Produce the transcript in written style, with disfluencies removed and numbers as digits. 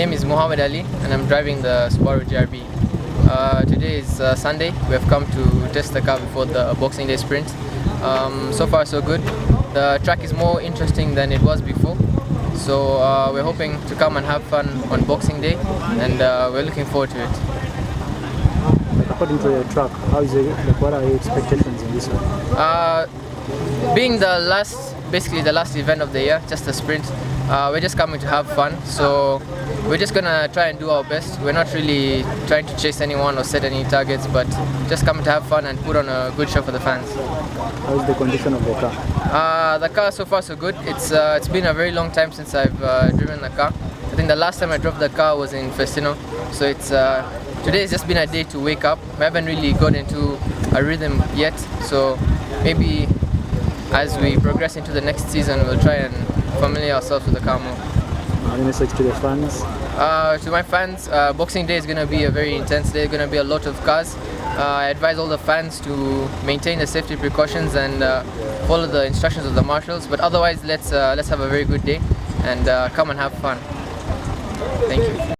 name is Muhammad Ali and I'm driving the Subaru GRB. Today is Sunday. We have come to test the car before the Boxing Day sprint. So far so good. The track is more interesting than it was before. So we're hoping to come and have fun on Boxing Day, and we're looking forward to it. According to the track, how is it? What are your expectations in this one? Being the last, basically the last event of the year, just a sprint, we're just coming to have fun. So we're just gonna try and do our best. We're not really trying to chase anyone or set any targets, but just coming to have fun and put on a good show for the fans. How is the condition of the car? The car so far so good. It's been a very long time since I've driven the car. I think the last time I drove the car was in Festino. So today has just been a day to wake up. We haven't really got into a rhythm yet. So maybe as we progress into the next season, we'll try and familiar ourselves with the car more. Any message to the fans? To my fans, Boxing Day is going to be a very intense day. There's going to be a lot of cars. I advise all the fans to maintain the safety precautions and follow the instructions of the marshals. But otherwise, let's have a very good day and come and have fun. Thank you.